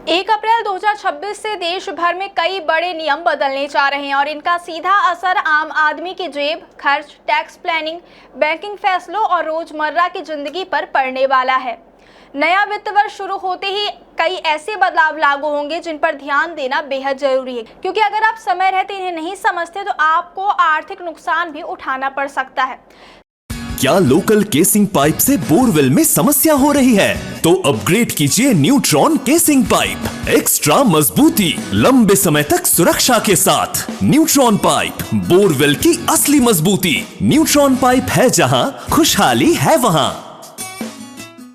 1 अप्रैल 2026 से देश भर में कई बड़े नियम बदलने जा रहे हैं और इनका सीधा असर आम आदमी की जेब, खर्च, टैक्स प्लानिंग, बैंकिंग फैसलों और रोजमर्रा की जिंदगी पर पड़ने वाला है। नया वित्त वर्ष शुरू होते ही कई ऐसे बदलाव लागू होंगे जिन पर ध्यान देना बेहद जरूरी है, क्योंकि अगर आप समय रहते इन्हें नहीं समझते तो आपको आर्थिक नुकसान भी उठाना पड़ सकता है। क्या लोकल केसिंग पाइप से बोरवेल में समस्या हो रही है? तो अपग्रेड कीजिए न्यूट्रॉन केसिंग पाइप। एक्स्ट्रा मजबूती, लंबे समय तक सुरक्षा के साथ। न्यूट्रॉन पाइप, बोरवेल की असली मजबूती। न्यूट्रॉन पाइप है जहां, खुशहाली है वहां।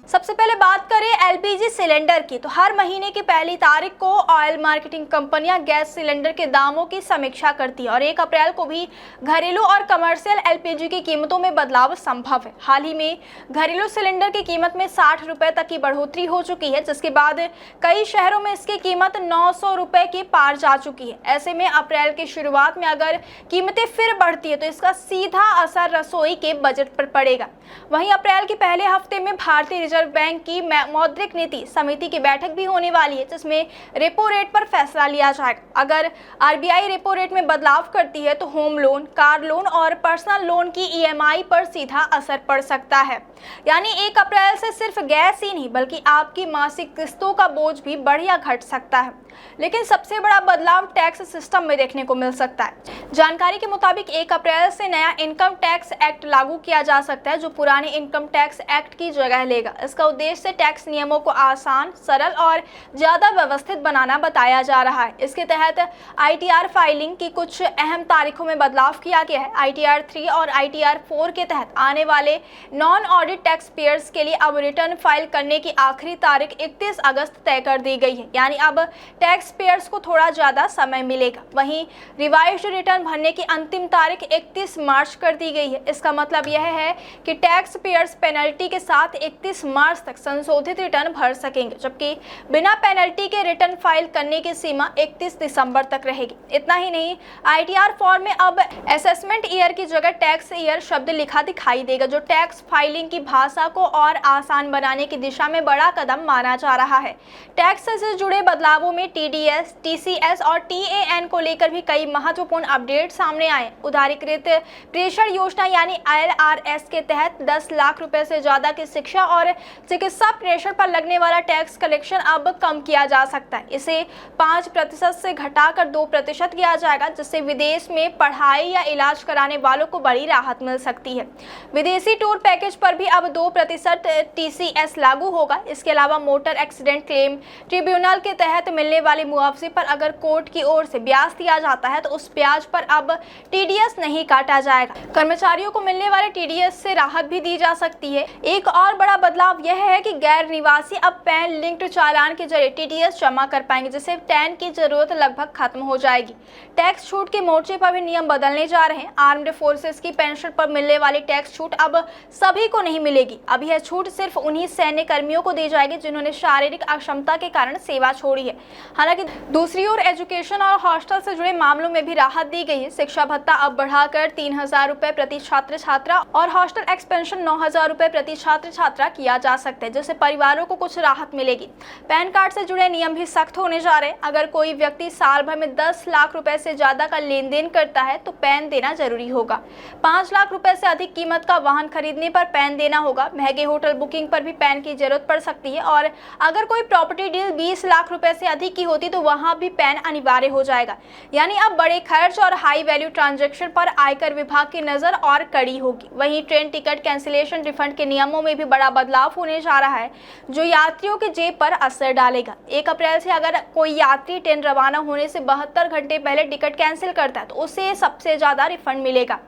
सबसे पहले बात करें एलपीजी सिलेंडर की, तो हर महीने की पहली तारीख को ऑयल मार्केटिंग कंपनियां गैस सिलेंडर के दामों की समीक्षा करती है और 1 अप्रैल को भी घरेलू और कमर्शियल एलपीजी की कीमतों में बदलाव संभव है। हाल ही में घरेलू सिलेंडर की कीमत में 60 रुपए तक की बढ़ोतरी हो चुकी है, जिसके बाद कई शहरों में इसकी कीमत 900 रुपए के पार जा चुकी है। ऐसे में अप्रैल की शुरुआत में अगर कीमतें फिर बढ़ती है तो इसका सीधा असर रसोई के बजट पर पड़ेगा। वहीं अप्रैल के पहले हफ्ते में भारतीय रिजर्व बैंक की मौद्रिक नीति समिति की बैठक भी होने वाली है, जिसमें रेपो रेट पर फैसला लिया जाएगा। अगर आरबीआई रेपो रेट में बदलाव करती है तो होम लोन, कार लोन और पर्सनल लोन की ईएमआई पर सीधा असर पड़ सकता है। यानी 1 अप्रैल से सिर्फ गैस ही नहीं बल्कि आपकी मासिक किस्तों का बोझ भी बढ़िया घट सकता है। लेकिन सबसे बड़ा बदलाव टैक्स सिस्टम में देखने को मिल सकता है। जानकारी के मुताबिक 1 अप्रैल से नया इनकम टैक्स एक्ट लागू किया जा सकता है, जो पुराने इनकम टैक्स एक्ट की जगह लेगा। इसका उद्देश्य टैक्स नियमों को आसान, सरल और ज्यादा व्यवस्थित बनाना बताया जा रहा है। इसके तहत आईटीआर फाइलिंग की कुछ अहम तारीखों में बदलाव किया गया है। ITR 3 और ITR 4 के तहत आने वाले नॉन ऑडिट टैक्स पेयर्स के लिए अब रिटर्न फाइल करने की आखिरी तारीख 31 अगस्त तय कर दी गई है, यानी अब टैक्स पेयर्स को थोड़ा ज्यादा समय मिलेगा। वहीं रिवाइज्ड रिटर्न भरने की अंतिम तारीख 31 मार्च कर दी गई है। इसका मतलब यह है कि टैक्स पेयर्स पेनल्टी के साथ 31 मार्च तक संशोधित रिटर्न भर सकेंगे, जबकि बिना पेनल्टी के रिटर्न फाइल करने की सीमा 31 दिसंबर तक रहेगी। इतना ही नहीं, ITR फॉर्म में अब असेसमेंट ईयर की जगह टैक्स ईयर शब्द लिखा दिखाई देगा, जो टैक्स फाइलिंग की भाषा को और आसान बनाने की दिशा में बड़ा कदम माना जा रहा है। टैक्स से जुड़े बदलावों में TDS, TCS और TAN को लेकर भी कई महत्वपूर्ण अपडेट सामने आए। उदारीकृत प्रेषण योजना यानी IRS के तहत 10 लाख रुपए से ज्यादा की शिक्षा और चिकित्सा प्रेषण पर लगने वाला टैक्स कलेक्शन अब कम किया जा सकता है। इसे 5% से घटाकर 2% किया जाएगा, जिससे विदेश में पढ़ाई या इलाज कराने वालों को बड़ी राहत मिल सकती है। विदेशी टूर पैकेज पर भी अब 2% TCS लागू होगा। इसके अलावा मोटर एक्सीडेंट क्लेम ट्रिब्यूनल के तहत मिलने वाले मुआवजे पर अगर कोर्ट की ओर से ब्याज दिया जाता है तो उस ब्याज पर अब TDS नहीं काटा जाएगा। कर्मचारियों को मिलने वाले TDS से राहत भी दी जा सकती है। एक और बड़ा बदलाव यह है कि गैर निवासी अब पैन लिंक्ड चालान के जरिए TDS जमा कर पाएंगे, जिससे टैन की जरूरत लगभग खत्म हो जाएगी। टैक्स छूट के मोर्चे पर भी नियम बदलने जा रहे हैं। आर्म्ड फोर्सेस की पेंशन पर मिलने वाली टैक्स छूट अब सभी को नहीं मिलेगी। अब यह छूट सिर्फ उन्हीं सैन्य कर्मियों को दी जाएगी जिन्होंने शारीरिक अक्षमता के कारण सेवा छोड़ी है। हालांकि दूसरी ओर एजुकेशन और हॉस्टल से जुड़े मामलों में भी राहत दी गई है। शिक्षा भत्ता अब बढ़ाकर 3000 रुपए प्रति छात्र छात्रा और हॉस्टल एक्सपेंशन 9000 रुपए प्रति छात्र छात्रा किया जा सकता है, जिससे परिवारों को कुछ राहत मिलेगी। पैन कार्ड से जुड़े नियम भी सख्त होने जा रहे हैं। अगर कोई व्यक्ति साल भर में 10 लाख रुपए से ज्यादा का लेन देन करता है तो पैन देना जरूरी होगा। 5 लाख रुपए से अधिक कीमत का वाहन खरीदने पर पैन देना होगा। महंगे होटल बुकिंग पर भी पैन की जरूरत पड़ सकती है और अगर कोई प्रॉपर्टी डील 20 लाख रुपए से अधिक की होती तो वहां भी पैन अनिवार्य हो जाएगा। यानी अब बड़े खर्च और हाई वैल्यू ट्रांजैक्शन पर आयकर विभाग की नजर और कड़ी होगी। वहीं ट्रेन टिकट कैंसिलेशन रिफंड के नियमों में भी बड़ा बदलाव होने जा रहा है, जो यात्रियों के जेब पर असर डालेगा। 1 अप्रैल से अगर कोई यात्री ट्रेन रवाना होने से 72 घंटे पहले टिकट कैंसिल करता है तो उसे सबसे ज्यादा रिफंड मिलेगा।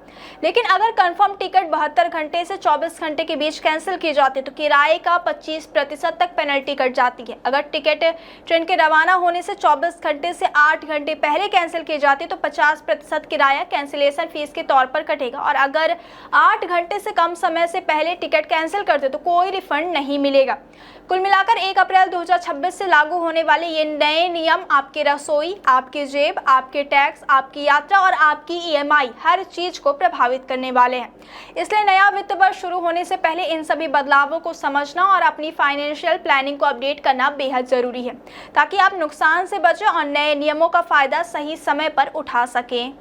लेकिन अगर कंफर्म टिकट 72 घंटे से 24 घंटे के बीच कैंसिल की जाती है तो किराए का 25% तक पेनल्टी कट जाती है। अगर टिकट ट्रेन के रवाना होने से 24 घंटे से 8 घंटे पहले कैंसिल की जाती है तो 50% किराया कैंसिलेशन फीस के तौर पर कटेगा और अगर 8 घंटे से कम समय से पहले टिकट कैंसिल करते तो कोई रिफंड नहीं नहीं मिलेगा। कुल मिलाकर 1 अप्रैल 2026 से लागू होने वाले ये नए नियम आपके रसोई, आपके जेब, आपके टैक्स, आपकी यात्रा और आपकी EMI हर चीज को प्रभावित करने वाले हैं। इसलिए नया वित्त वर्ष शुरू होने से पहले इन सभी बदलावों को समझना और अपनी फाइनेंशियल प्लानिंग को अपडेट करना बेहद जरूरी है, ताकि आप नुकसान से बचें और नए नियमों का फायदा सही समय पर उठा सकें।